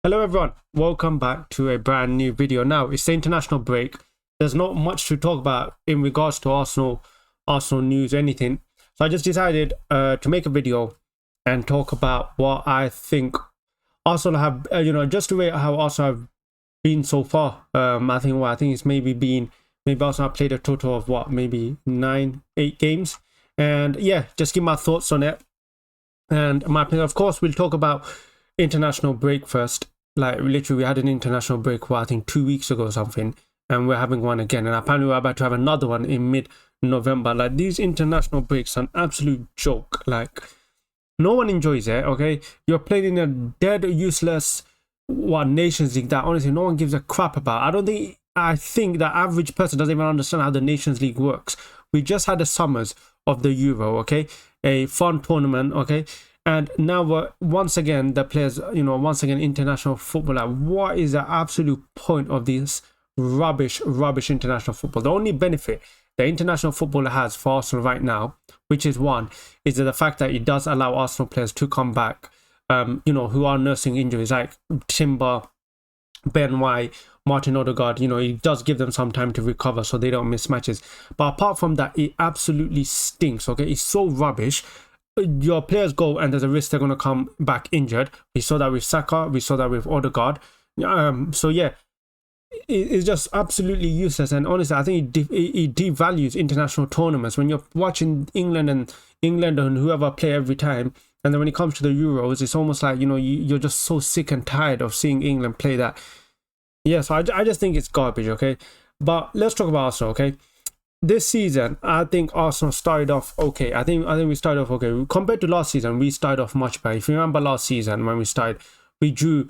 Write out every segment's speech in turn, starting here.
Hello everyone, welcome back to a brand new video. Now it's the international break. There's not much to talk about in regards to Arsenal news, anything. So I just decided to make a video and talk about what I think Arsenal have, just to rate how Arsenal have been so far. I think it's maybe Arsenal have played a total of maybe 8 games, and yeah, just give my thoughts on it and my opinion. Of course, we'll talk about international break first. Like literally, we had an international break, I think 2 weeks ago or something, and we're having one again. And apparently, we're about to have another one in mid-November. Like, these international breaks are an absolute joke. Like, no one enjoys it. Okay, you're playing in a dead, useless Nations League that honestly no one gives a crap about. I think the average person doesn't even understand how the Nations League works. We just had the summers of the Euro. Okay, a fun tournament. Okay. And now once again, the players, international football. Like, what is the absolute point of this rubbish international football? The only benefit the international football has for Arsenal right now, which is the fact that it does allow Arsenal players to come back, who are nursing injuries, like Timber, Ben White, Martin Odegaard. It does give them some time to recover so they don't miss matches. But apart from that, it absolutely stinks, okay? It's so rubbish. Your players go and there's a risk they're going to come back injured. We saw that with Saka, we saw that with Odegaard. So yeah, it's just absolutely useless. And honestly, I think it devalues international tournaments. When you're watching England and whoever play every time, and then when it comes to the Euros, it's almost like, you're just so sick and tired of seeing England play that. Yeah, so I just think it's garbage, okay? But let's talk about Arsenal, okay? This season, I think Arsenal started off okay. I think we started off okay. Compared to last season, we started off much better. If you remember last season when we started, we drew,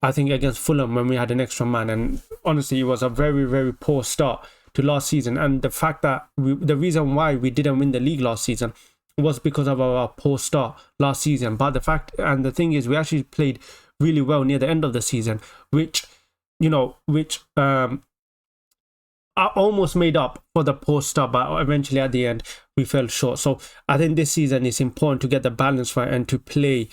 I think, against Fulham when we had an extra man. And honestly, it was a very, very poor start to last season. And the fact that the reason why we didn't win the league last season was because of our poor start last season. But the thing is, we actually played really well near the end of the season, which I almost made up for the poor start, but eventually at the end we fell short. So I think this season is important to get the balance right and to play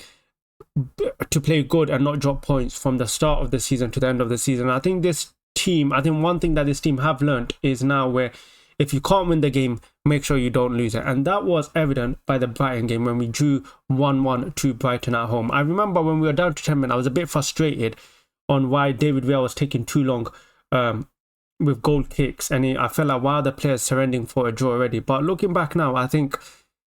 good and not drop points from the start of the season to the end of the season. I think one thing that this team have learned is now where if you can't win the game, make sure you don't lose it. And that was evident by the Brighton game when we drew 1-1 to Brighton at home. I remember when we were down to 10 men, I was a bit frustrated on why David Villa was taking too long with goal kicks, and I felt like, why are the players surrendering for a draw already? But looking back now, I think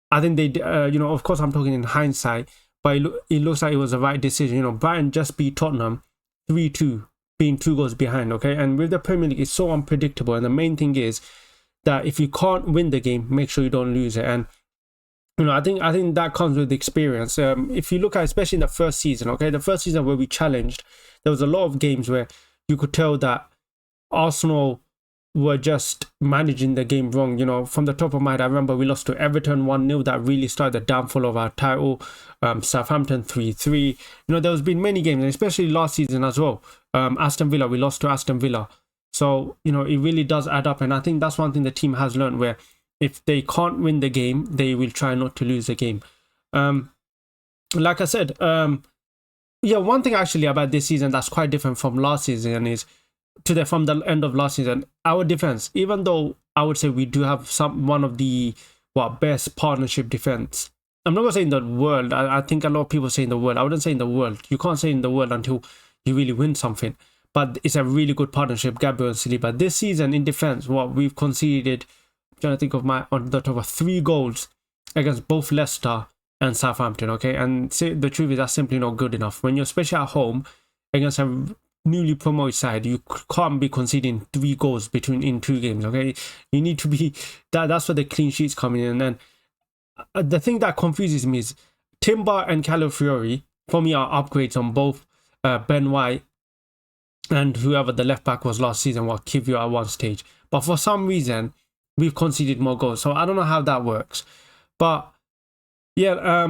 they, of course I'm talking in hindsight, but it looks like it was the right decision. Brighton just beat Tottenham 3-2, being 2 goals behind, okay? And with the Premier League, it's so unpredictable, and the main thing is that if you can't win the game, make sure you don't lose it. And I think that comes with experience. If you look at, especially in the first season, okay, the first season where we challenged, there was a lot of games where you could tell that Arsenal were just managing the game wrong. From the top of my head, I remember we lost to Everton 1-0. That really started the downfall of our title. Southampton 3-3. There's been many games, and especially last season as well. Aston Villa, we lost to Aston Villa. So, it really does add up. And I think that's one thing the team has learned, where if they can't win the game, they will try not to lose the game. Like I said, one thing actually about this season that's quite different from last season is, from the end of last season, our defense, even though I would say we do have one of the best partnership defense. I'm not going to say in the world. I think a lot of people say in the world. I wouldn't say in the world. You can't say in the world until you really win something. But it's a really good partnership, Gabriel and Saliba. This season in defense, we've conceded, I'm trying to think of on the top of 3 goals against both Leicester and Southampton, okay? And the truth is, that's simply not good enough. When you're especially at home against a newly promoted side, you can't be conceding 3 goals in 2 games, okay? You need to be that's where the clean sheets come in. And then the thing that confuses me is Timber and Calafiori for me are upgrades on both Ben White and whoever the left back was last season, Kivio at one stage. But for some reason we've conceded more goals, so I don't know how that works. But yeah,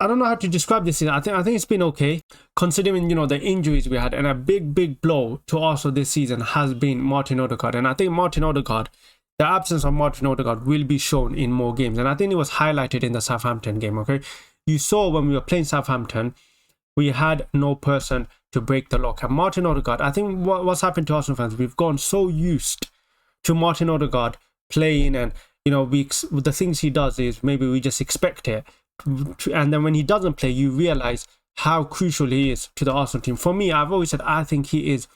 I don't know how to describe this season. I think it's been okay, considering, the injuries we had. And a big blow to Arsenal this season has been Martin Odegaard. And I think the absence of Martin Odegaard will be shown in more games. And I think it was highlighted in the Southampton game, okay? You saw when we were playing Southampton, we had no person to break the lock. And Martin Odegaard, I think what's happened to Arsenal fans, we've gone so used to Martin Odegaard playing, and you know, the things he does is maybe we just expect it, and then when he doesn't play, you realize how crucial he is to the Arsenal team. For me, I've always said I think he is,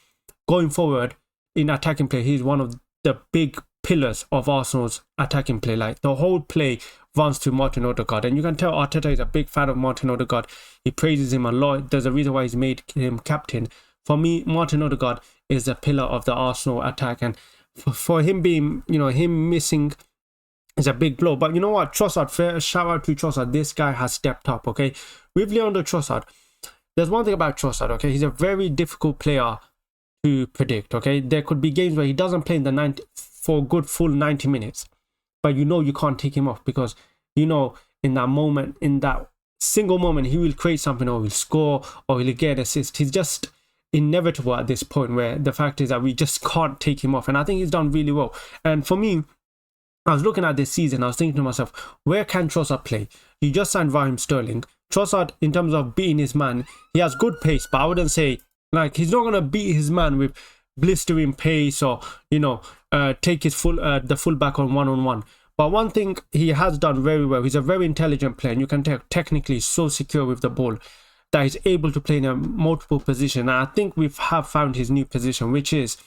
going forward in attacking play, he's one of the big pillars of Arsenal's attacking play. Like, the whole play runs to Martin Odegaard, and you can tell Arteta is a big fan of Martin Odegaard. He praises him a lot. There's a reason why he's made him captain. For me, Martin Odegaard is a pillar of the Arsenal attack, and for him being, you know, him missing is a big blow. But you know what, Trossard, fair shout out to Trossard. This guy has stepped up, okay? With Leandro Trossard, there's one thing about Trossard, okay? He's a very difficult player to predict, okay? There could be games where he doesn't play in the for a good full 90 minutes, but you know you can't take him off, because you know in that moment, in that single moment, he will create something, or he'll score, or he'll get an assist. He's just inevitable at this point, where the fact is that we just can't take him off, and I think he's done really well. And for me, I was looking at this season, I was thinking to myself, where can Trossard play? You just signed Raheem Sterling. Trossard, in terms of beating his man, he has good pace, but I wouldn't say, like, he's not going to beat his man with blistering pace, or, you know, take his the fullback on one-on-one. But one thing he has done very well, he's a very intelligent player, and you can tell technically so secure with the ball that he's able to play in a multiple position. And I think we have found his new position, which is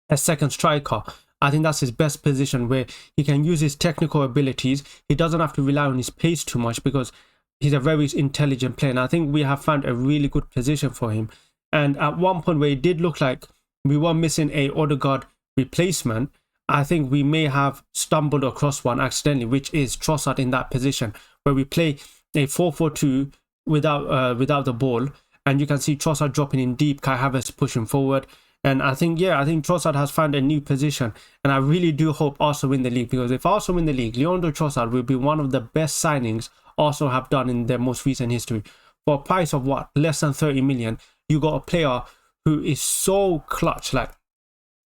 a second striker. I think that's his best position, where he can use his technical abilities. He doesn't have to rely on his pace too much, because he's a very intelligent player. And I think we have found a really good position for him. And at one point where it did look like we were missing a Odegaard replacement, I think we may have stumbled across one accidentally, which is Trossard in that position, where we play a 4-4-2 without the ball, and you can see Trossard dropping in deep, Kai Havertz pushing forward. And I think Trossard has found a new position, and I really do hope Arsenal win the league, because if Arsenal win the league, Leandro Trossard will be one of the best signings Arsenal have done in their most recent history. For a price of what, less than 30 million, you got a player who is so clutch. Like,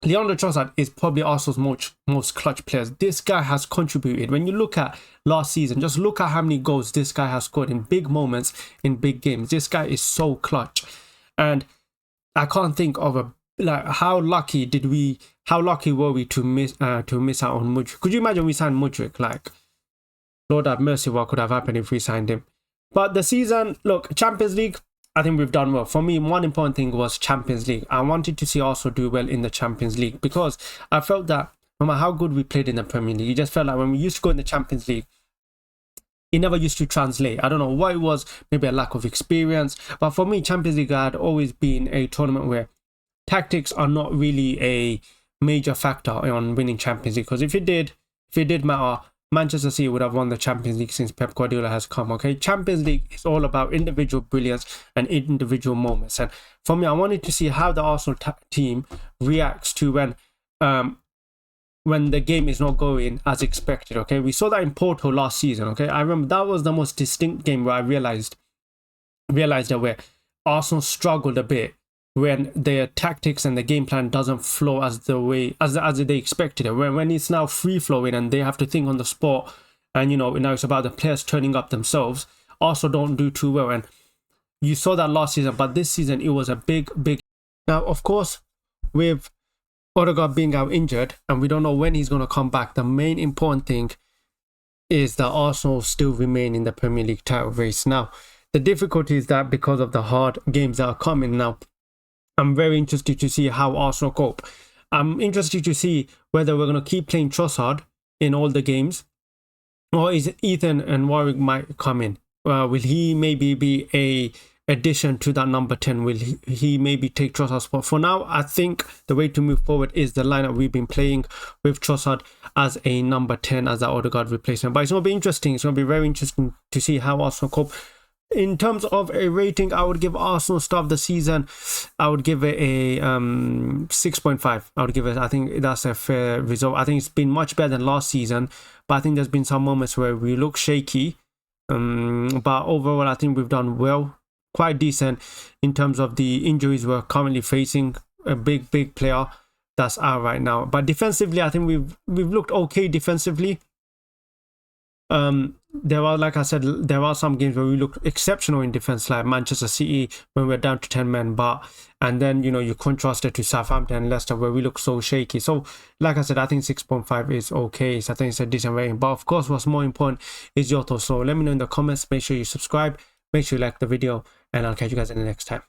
Leandro Trossard is probably Arsenal's most clutch players. This guy has contributed. When you look at last season, just look at how many goals this guy has scored in big moments, in big games. This guy is so clutch, and I can't think of how lucky were we to miss out on Mudryk. Could you imagine we signed Mudryk? Like, Lord have mercy, what could have happened if we signed him? But the season, look, Champions League, I think we've done well. For me, one important thing was Champions League. I wanted to see Arsenal do well in the Champions League, because I felt that no matter how good we played in the Premier League, you just felt like when we used to go in the Champions League, it never used to translate. I don't know what it was, maybe a lack of experience. But for me, Champions League had always been a tournament where tactics are not really a major factor on winning Champions League, because if it did matter, Manchester City would have won the Champions League since Pep Guardiola has come, okay? Champions League is all about individual brilliance and individual moments. And for me, I wanted to see how the Arsenal team reacts to when the game is not going as expected, okay? We saw that in Porto last season, okay? I remember that was the most distinct game where I realized that where Arsenal struggled a bit when their tactics and the game plan doesn't flow as they expected it. When it's now free flowing and they have to think on the spot, and you know, now it's about the players turning up themselves, also don't do too well. And you saw that last season, but this season it was a big. Now, of course, with Odegaard being out injured and we don't know when he's going to come back, the main important thing is that Arsenal still remain in the Premier League title race. Now, the difficulty is that because of the hard games that are coming now, I'm very interested to see how Arsenal cope. I'm interested to see whether we're going to keep playing Trossard in all the games, or is Ethan and Warwick might come in. Will he maybe be a addition to that number 10? Will he maybe take Trossard's spot? For now, I think the way to move forward is the lineup we've been playing with Trossard as a number 10, as that Odegaard replacement. But it's going to be interesting. It's going to be very interesting to see how Arsenal cope. In terms of a rating, I would give Arsenal start of the season, I would give it a 6.5. I would give it, I think that's a fair result. I think it's been much better than last season, but I think there's been some moments where we look shaky. But overall, I think we've done well, quite decent in terms of the injuries we're currently facing. A big player that's out right now. But defensively, I think we've looked okay defensively. there were, like I said, there were some games where we looked exceptional in defense, like Manchester City when we're down to 10 men, and then, you know, you contrast it to Southampton and Leicester where we look so shaky. So like I said, I think 6.5 is okay. So I think it's a decent rating, but of course what's more important is your thoughts. So let me know in the comments. Make sure you subscribe, make sure you like the video, and I'll catch you guys in the next time.